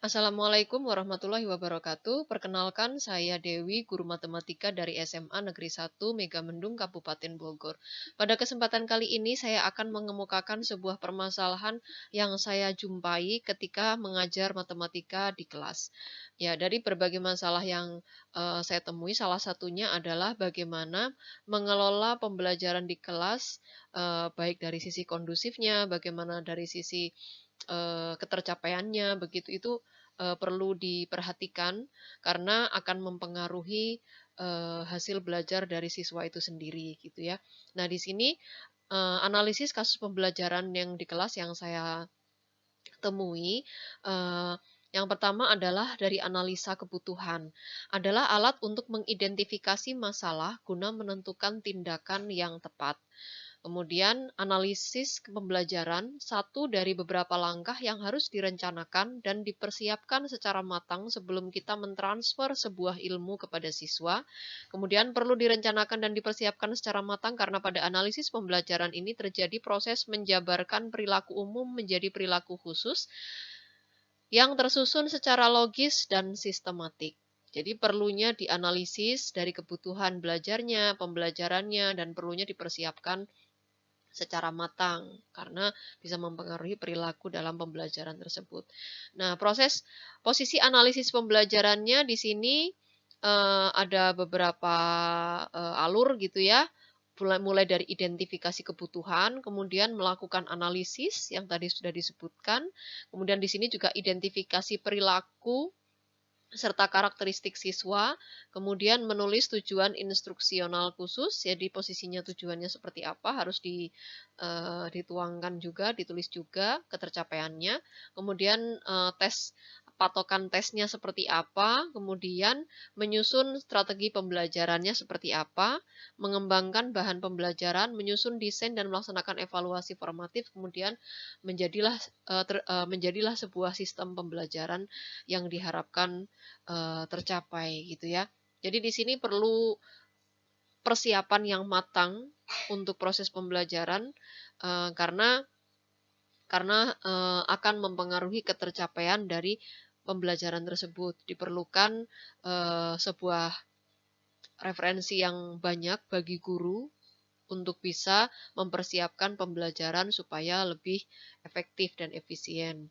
Assalamualaikum warahmatullahi wabarakatuh. Perkenalkan, saya Dewi, guru matematika dari SMA Negeri 1 Megamendung, Kabupaten Bogor. Pada kesempatan kali ini, saya akan mengemukakan sebuah permasalahan yang saya jumpai ketika mengajar matematika di kelas. Ya, dari berbagai masalah yang saya temui, salah satunya adalah bagaimana mengelola pembelajaran di kelas, baik dari sisi kondusifnya, bagaimana dari sisi ketercapaiannya, begitu itu perlu diperhatikan karena akan mempengaruhi hasil belajar dari siswa itu sendiri gitu ya. Nah, di sini analisis kasus pembelajaran yang di kelas yang saya temui, yang pertama adalah dari analisa kebutuhan, adalah alat untuk mengidentifikasi masalah guna menentukan tindakan yang tepat. Kemudian analisis pembelajaran, satu dari beberapa langkah yang harus direncanakan dan dipersiapkan secara matang sebelum kita mentransfer sebuah ilmu kepada siswa. Kemudian perlu direncanakan dan dipersiapkan secara matang karena pada analisis pembelajaran ini terjadi proses menjabarkan perilaku umum menjadi perilaku khusus yang tersusun secara logis dan sistematik. Jadi perlunya dianalisis dari kebutuhan belajarnya, pembelajarannya, dan perlunya dipersiapkan secara matang karena bisa mempengaruhi perilaku dalam pembelajaran tersebut. Nah, posisi analisis pembelajarannya di sini ada beberapa alur gitu ya. Mulai dari identifikasi kebutuhan, kemudian melakukan analisis yang tadi sudah disebutkan, kemudian di sini juga identifikasi perilaku serta karakteristik siswa, kemudian menulis tujuan instruksional khusus, jadi posisinya tujuannya seperti apa harus dituangkan juga, ditulis juga ketercapaiannya, kemudian tes patokan tesnya seperti apa, kemudian menyusun strategi pembelajarannya seperti apa, mengembangkan bahan pembelajaran, menyusun desain dan melaksanakan evaluasi formatif, kemudian menjadilah sebuah sistem pembelajaran yang diharapkan tercapai gitu ya. Jadi di sini perlu persiapan yang matang untuk proses pembelajaran karena akan mempengaruhi ketercapaian dari pembelajaran tersebut. Diperlukan sebuah referensi yang banyak bagi guru untuk bisa mempersiapkan pembelajaran supaya lebih efektif dan efisien.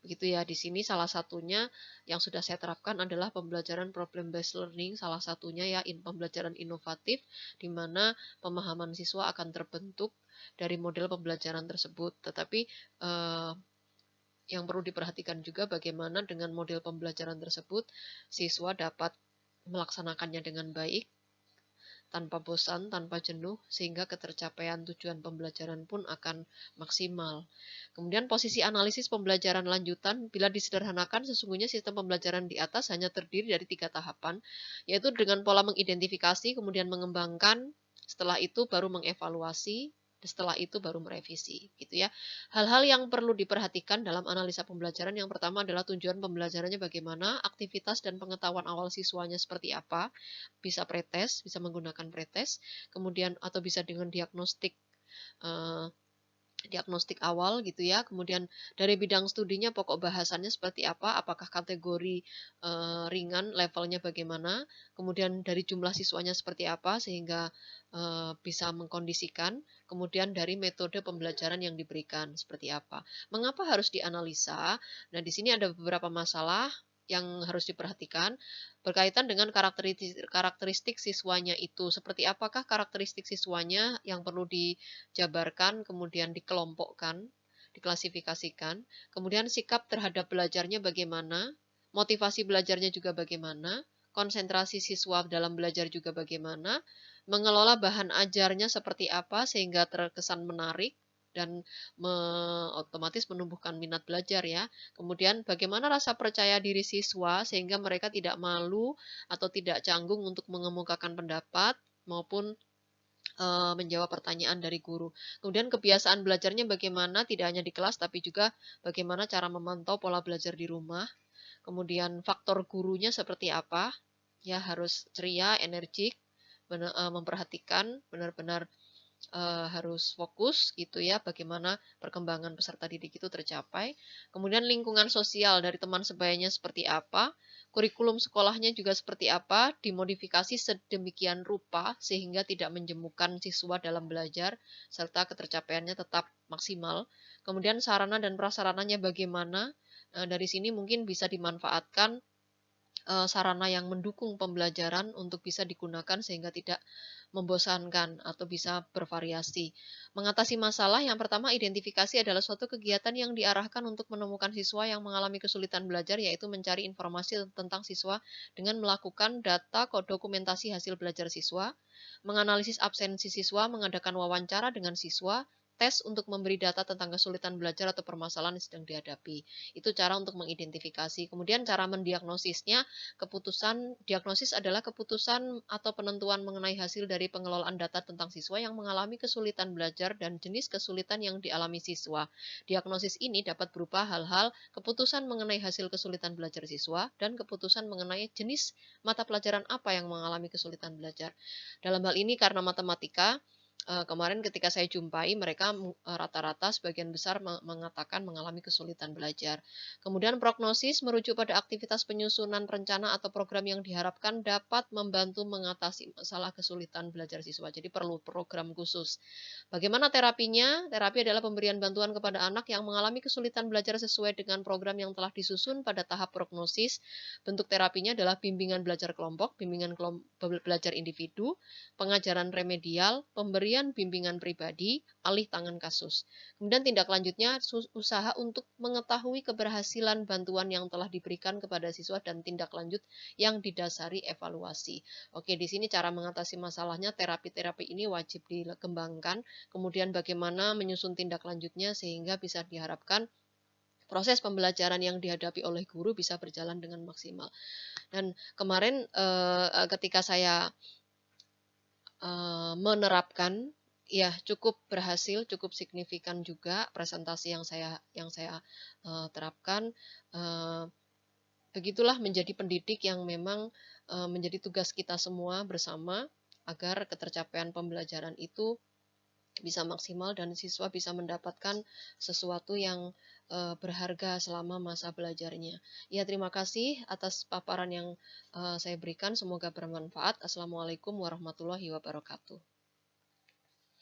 Begitu ya, di sini salah satunya yang sudah saya terapkan adalah pembelajaran problem based learning, salah satunya ya pembelajaran inovatif di mana pemahaman siswa akan terbentuk dari model pembelajaran tersebut. Tetapi yang perlu diperhatikan juga bagaimana dengan model pembelajaran tersebut siswa dapat melaksanakannya dengan baik tanpa bosan, tanpa jenuh, sehingga ketercapaian tujuan pembelajaran pun akan maksimal. Kemudian posisi analisis pembelajaran lanjutan, bila disederhanakan, sesungguhnya sistem pembelajaran di atas hanya terdiri dari 3 tahapan, yaitu dengan pola mengidentifikasi, kemudian mengembangkan, setelah itu baru mengevaluasi, setelah itu baru merevisi, gitu ya. Hal-hal yang perlu diperhatikan dalam analisa pembelajaran yang pertama adalah tujuan pembelajarannya bagaimana, aktivitas dan pengetahuan awal siswanya seperti apa, bisa pretest, bisa menggunakan pretest, kemudian atau bisa dengan eh, diagnostik awal gitu ya. Kemudian dari bidang studinya pokok bahasannya seperti apa, apakah kategori ringan, levelnya bagaimana, kemudian dari jumlah siswanya seperti apa sehingga bisa mengkondisikan, kemudian dari metode pembelajaran yang diberikan seperti apa. Mengapa harus dianalisa? Nah, di sini ada beberapa masalah yang harus diperhatikan berkaitan dengan karakteristik siswanya itu. Seperti apakah karakteristik siswanya yang perlu dijabarkan, kemudian dikelompokkan, diklasifikasikan, kemudian sikap terhadap belajarnya bagaimana, motivasi belajarnya juga bagaimana, konsentrasi siswa dalam belajar juga bagaimana, mengelola bahan ajarnya seperti apa sehingga terkesan menarik, dan otomatis menumbuhkan minat belajar ya. Kemudian bagaimana rasa percaya diri siswa sehingga mereka tidak malu atau tidak canggung untuk mengemukakan pendapat maupun menjawab pertanyaan dari guru. Kemudian kebiasaan belajarnya bagaimana tidak hanya di kelas tapi juga bagaimana cara memantau pola belajar di rumah. Kemudian faktor gurunya seperti apa? Ya harus ceria, energik, memperhatikan benar-benar harus fokus gitu ya, bagaimana perkembangan peserta didik itu tercapai. Kemudian lingkungan sosial dari teman sebayanya seperti apa, kurikulum sekolahnya juga seperti apa, dimodifikasi sedemikian rupa sehingga tidak menjemukan siswa dalam belajar, serta ketercapaiannya tetap maksimal. Kemudian sarana dan prasarananya bagaimana, dari sini mungkin bisa dimanfaatkan sarana yang mendukung pembelajaran untuk bisa digunakan sehingga tidak membosankan atau bisa bervariasi. Mengatasi masalah yang pertama identifikasi adalah suatu kegiatan yang diarahkan untuk menemukan siswa yang mengalami kesulitan belajar yaitu mencari informasi tentang siswa dengan melakukan data dokumentasi hasil belajar siswa, menganalisis absensi siswa, mengadakan wawancara dengan siswa, tes untuk memberi data tentang kesulitan belajar atau permasalahan yang sedang dihadapi. Itu cara untuk mengidentifikasi. Kemudian cara mendiagnosisnya, diagnosis adalah keputusan atau penentuan mengenai hasil dari pengelolaan data tentang siswa yang mengalami kesulitan belajar dan jenis kesulitan yang dialami siswa. Diagnosis ini dapat berupa hal-hal keputusan mengenai hasil kesulitan belajar siswa dan keputusan mengenai jenis mata pelajaran apa yang mengalami kesulitan belajar. Dalam hal ini karena matematika, kemarin ketika saya jumpai mereka rata-rata sebagian besar mengatakan mengalami kesulitan belajar. Kemudian prognosis merujuk pada aktivitas penyusunan rencana atau program yang diharapkan dapat membantu mengatasi masalah kesulitan belajar siswa. Jadi perlu program khusus. Bagaimana terapinya? Terapi adalah pemberian bantuan kepada anak yang mengalami kesulitan belajar sesuai dengan program yang telah disusun pada tahap prognosis. Bentuk terapinya adalah bimbingan belajar kelompok, bimbingan belajar individu, pengajaran remedial, pemberian bimbingan pribadi, alih tangan kasus. Kemudian tindak lanjutnya usaha untuk mengetahui keberhasilan bantuan yang telah diberikan kepada siswa dan tindak lanjut yang didasari evaluasi. Oke, di sini cara mengatasi masalahnya terapi-terapi ini wajib dikembangkan, kemudian bagaimana menyusun tindak lanjutnya sehingga bisa diharapkan proses pembelajaran yang dihadapi oleh guru bisa berjalan dengan maksimal. Dan kemarin ketika saya menerapkan, ya cukup berhasil, cukup signifikan juga presentasi yang saya terapkan. Begitulah menjadi pendidik yang memang menjadi tugas kita semua bersama agar ketercapaian pembelajaran itu bisa maksimal dan siswa bisa mendapatkan sesuatu yang berharga selama masa belajarnya. Ya, terima kasih atas paparan yang saya berikan. Semoga bermanfaat. Assalamualaikum warahmatullahi wabarakatuh.